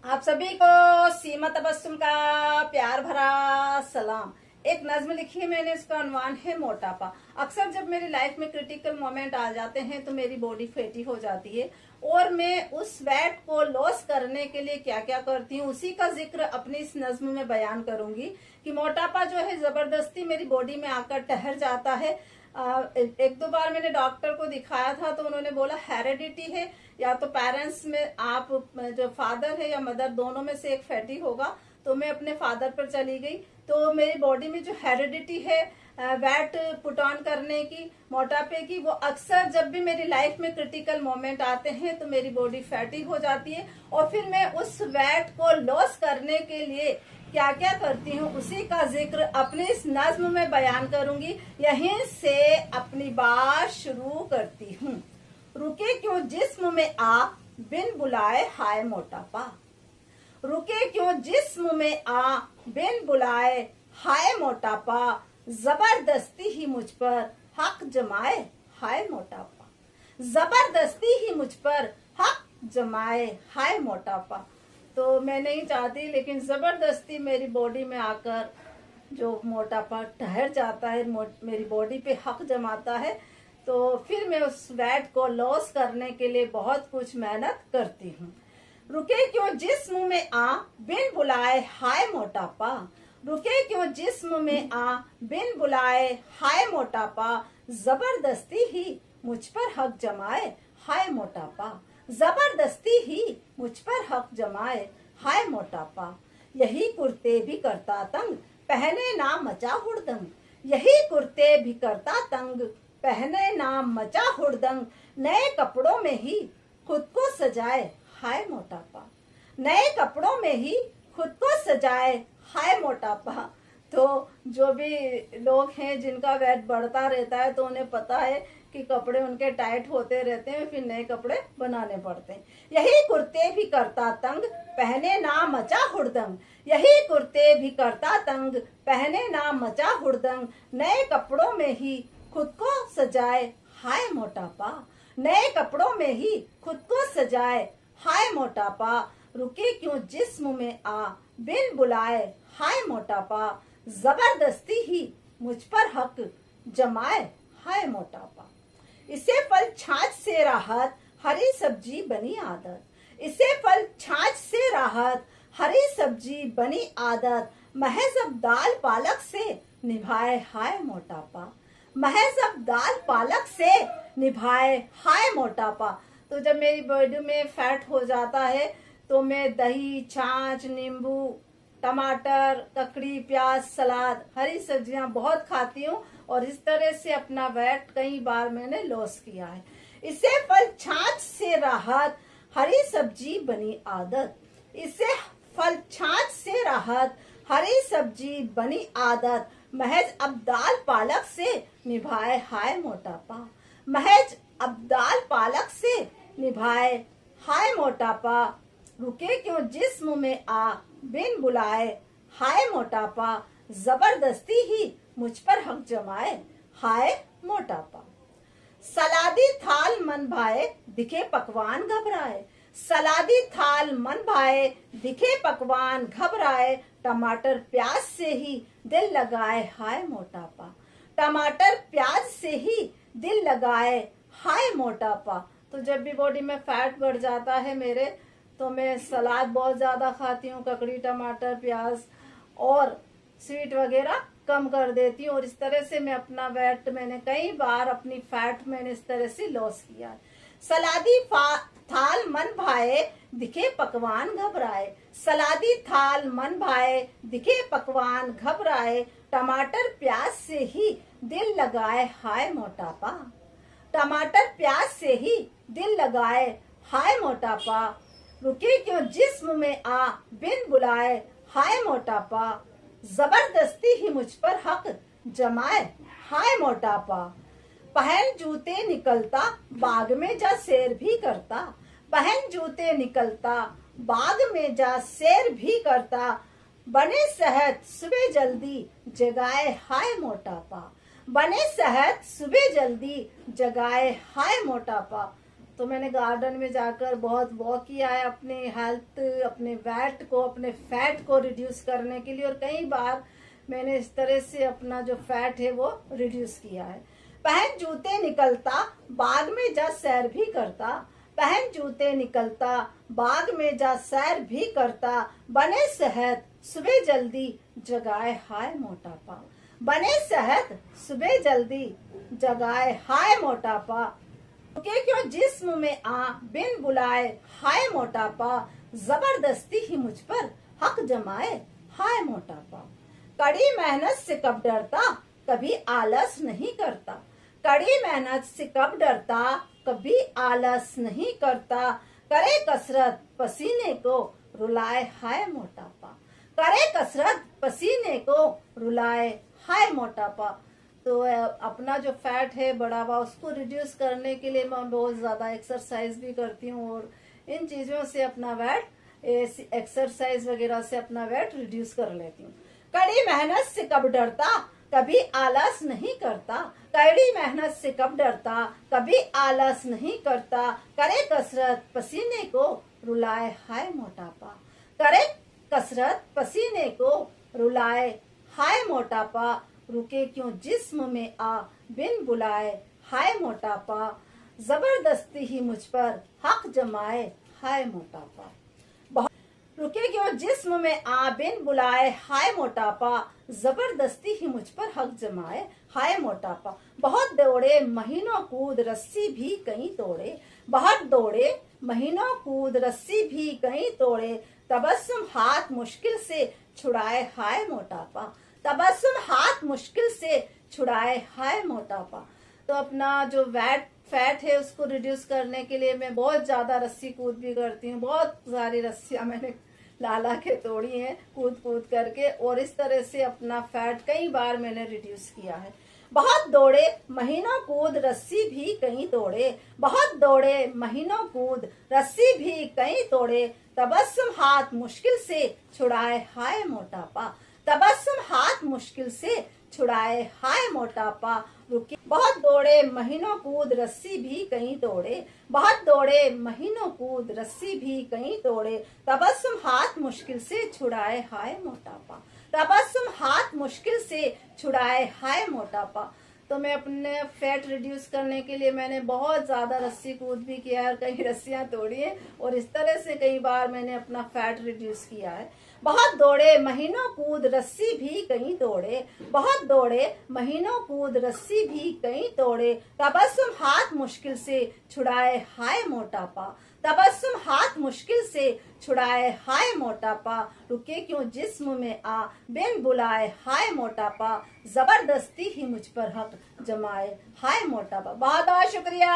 आप सभी को सीमा तबस्सुम का प्यार भरा सलाम। एक नज्म लिखी है मैंने, इसका अनवान है मोटापा। अक्सर जब मेरी लाइफ में क्रिटिकल मोमेंट आ जाते हैं तो मेरी बॉडी फैटी हो जाती है और मैं उस वेट को लॉस करने के लिए क्या क्या करती हूँ उसी का जिक्र अपनी इस नज्म में बयान करूंगी कि मोटापा जो है जबरदस्ती मेरी बॉडी में आकर ठहर जाता है। एक दो बार मैंने डॉक्टर को दिखाया था तो उन्होंने बोला हेरिडिटी है, या तो पेरेंट्स में आप जो फादर है या मदर दोनों में से एक फैटी होगा। तो मैं अपने फादर पर चली गई तो मेरी बॉडी में जो हेरिडिटी है वेट पुट ऑन करने की, मोटापे की, वो अक्सर जब भी मेरी लाइफ में क्रिटिकल मोमेंट आते हैं तो मेरी बॉडी फैटी हो जाती है और फिर मैं उस वेट को लॉस करने के लिए क्या क्या करती हूँ उसी का जिक्र अपने इस नज्म में बयान करूंगी। यहीं से अपनी बात शुरू करती हूँ। रुके क्यों जिस्म में आ बिन बुलाए हाय मोटापा, रुके क्यों जिस्म में आ बिन बुलाए हाय मोटापा, जबरदस्ती ही मुझ पर हक जमाए हाय मोटापा, जबरदस्ती ही मुझ पर हक जमाए हाय मोटापा। तो मैं नहीं चाहती लेकिन जबरदस्ती मेरी बॉडी में आकर जो मोटापा ठहर जाता है, मेरी बॉडी पे हक जमाता है, तो फिर मैं उस वेट को लॉस करने के लिए बहुत कुछ मेहनत करती हूँ। रुके क्यों जिस्म में आ बिन बुलाए हाय मोटापा, रुके क्यों जिस्म में आ बिन बुलाए हाय मोटापा, जबरदस्ती ही मुझ पर हक जमाए हाय मोटापा, जबरदस्ती ही मुझ पर हक जमाए हाय मोटापा। यही कुर्ते भी करता तंग पहने ना मचा हुड़दंग, यही कुर्ते भी करता तंग पहने ना मचा हुड़दंग, नए कपड़ों में ही खुद को सजाए हाय मोटापा, नए कपड़ों में ही खुद को सजाए हाय मोटापा। तो जो भी लोग हैं जिनका वेट बढ़ता रहता है तो उन्हें पता है कि कपड़े उनके टाइट होते रहते हैं, फिर नए कपड़े बनाने पड़ते हैं। यही कुर्ते भी करता तंग पहने ना मचा हुड़दंग, यही कुर्ते भी करता तंग पहने ना मचा हुड़दंग, नए कपड़ों में ही खुद को सजाए हाय मोटापा, नए कपड़ों में ही खुद को सजाए हाय मोटापा। रुके क्यों जिस्म में आ बिन बुलाए हाय मोटापा, जबरदस्ती ही मुझ पर हक जमाए हाय मोटापा। इसे फल छाछ से राहत हरी सब्जी बनी आदत, इसे फल छाछ से राहत हरी सब्जी बनी आदत, महज अब दाल पालक से निभाए हाय मोटापा, महज अब दाल पालक से निभाए हाय मोटापा। तो जब मेरी बॉडी में फैट हो जाता है तो मैं दही, छाछ, नींबू, टमाटर, ककड़ी, प्याज, सलाद, हरी सब्जियां बहुत खाती हूँ और इस तरह से अपना वेट कई बार मैंने लॉस किया है। इसे फल छाछ से राहत हरी सब्जी बनी आदत, इसे फल छाछ से राहत हरी सब्जी बनी आदत, महज अब दाल पालक से निभाए हाय मोटापा, महज अब दाल पालक से निभाए हाय मोटापा। रुके क्यों जिस्म में आ बिन बुलाए हाय मोटापा, जबरदस्ती ही मुझ पर हक जमाए हाय मोटापा। सलादी थाल मन भाए दिखे पकवान घबराए, सलादी थाल मन भाए दिखे पकवान घबराए, टमाटर प्याज से ही दिल लगाए हाय मोटापा, टमाटर प्याज से ही दिल लगाए हाय मोटापा। तो जब भी बॉडी में फैट बढ़ जाता है मेरे तो मैं सलाद बहुत ज्यादा खाती हूँ, ककड़ी, टमाटर, प्याज और स्वीट वगैरह कम कर देती हूँ और इस तरह से मैं अपना वेट, मैंने कई बार अपनी फैट मैंने इस तरह से लॉस किया है। सलादी थाल मन भाए दिखे पकवान घबराए, सलादी थाल मन भाए दिखे पकवान घबराए, टमाटर प्याज से ही दिल लगाए हाय मोटापा, टमाटर प्याज से ही दिल लगाए हाय मोटापा। रुके क्यों जिस्म में आ बिन बुलाए हाय मोटापा, जबरदस्ती ही मुझ पर हक जमाए हाय मोटापा। पहन जूते निकलता बाग में जा सैर भी करता, पहन जूते निकलता बाग में जा सैर भी करता, बने सेहत सुबह जल्दी जगाए हाय मोटापा, बने सेहत सुबह जल्दी जगाए हाय मोटापा। तो मैंने गार्डन में जाकर बहुत वॉक किया है अपने हेल्थ, अपने वेट को, अपने फैट को रिड्यूस करने के लिए, और कई बार मैंने इस तरह से अपना जो फैट है वो रिड्यूस किया है। पहन जूते निकलता बाग में जा सैर भी करता, पहन जूते निकलता बाग में जा सैर भी करता, बने सेहत सुबह जल्दी जगाए हाय मोटापा, बने सेहत सुबह जल्दी जगाए हाय मोटापा, रुके क्यों जिस्म में आ बिन बुलाए हाय मोटापा, जबरदस्ती ही मुझ पर हक जमाए हाय मोटापा, कड़ी मेहनत से कब डरता कभी आलस नहीं करता, कड़ी मेहनत से कब डरता कभी आलस नहीं करता, करे कसरत पसीने को रुलाए हाय मोटापा, करे कसरत पसीने को रुलाए हाय मोटापा। तो अपना जो फैट है बढ़ा हुआ उसको रिड्यूस करने के लिए मैं बहुत ज्यादा एक्सरसाइज भी करती हूँ, और इन चीजों से अपना वेट, एक्सरसाइज वगैरह से अपना वेट रिड्यूस कर लेती हूँ। कड़ी मेहनत से कब डरता कभी आलस नहीं करता, कड़ी मेहनत से कब डरता कभी आलस नहीं करता, करे कसरत पसीने को रुलाए हाय मोटापा, करे कसरत पसीने को रुलाए हाय मोटापा, रुके क्यों जिस्म में आ बिन बुलाए हाय मोटापा, जबरदस्ती ही मुझ पर हक जमाए हाय मोटापा, रुके क्यों जिस्म में आ बिन बुलाए हाय मोटापा, जबरदस्ती ही मुझ पर हक जमाए हाय मोटापा, बहुत दौड़े महीनों कूद रस्सी भी कहीं तोड़े, बहुत दौड़े महीनों कूद रस्सी भी कहीं तोड़े, तबस्सुम हाथ मुश्किल से छुड़ाए हाय मोटापा, तबस्सुम हाथ मुश्किल से छुड़ाए हाय मोटापा। तो अपना जो फैट है उसको रिड्यूस करने के लिए मैं बहुत ज्यादा रस्सी कूद भी करती हूँ, बहुत सारी रस्सियां मैंने लाला के तोड़ी हैं कूद कूद करके, और इस तरह से अपना फैट कई बार मैंने रिड्यूस किया है। बहुत दौड़े महीनों कूद रस्सी भी कहीं तोड़े, बहुत दौड़े महीनों कूद रस्सी भी कहीं तोड़े, तबस्सुम हाथ मुश्किल से छुड़ाए हाय मोटापा, तबस्सुम हाथ मुश्किल से छुड़ाए हाय मोटापा, रुके बहुत दौड़े महीनों कूद रस्सी भी कहीं तोड़े, बहुत दौड़े महीनों कूद रस्सी भी कहीं तोड़े, तबस्सुम हाथ मुश्किल से छुड़ाए हाय मोटापा, तबस्सुम हाथ मुश्किल से छुड़ाए हाय मोटापा। तो मैं अपने फैट रिड्यूस करने के लिए मैंने बहुत ज्यादा रस्सी कूद भी किया है, कई रस्सियां तोड़ी है, और इस तरह से कई बार मैंने अपना फैट रिड्यूस किया है। बहुत दौड़े महीनों कूद रस्सी भी कहीं तोड़े, बहुत दौड़े महीनों कूद रस्सी भी कहीं तोड़े, तबस्सुम हाथ मुश्किल से छुड़ाए हाय मोटापा, तबस्सुम हाथ मुश्किल से छुड़ाए हाय मोटापा, रुके क्यों जिस्म में आ बिन बुलाए हाय मोटापा, जबरदस्ती ही मुझ पर हक जमाए हाय मोटापा। बहुत बहुत शुक्रिया।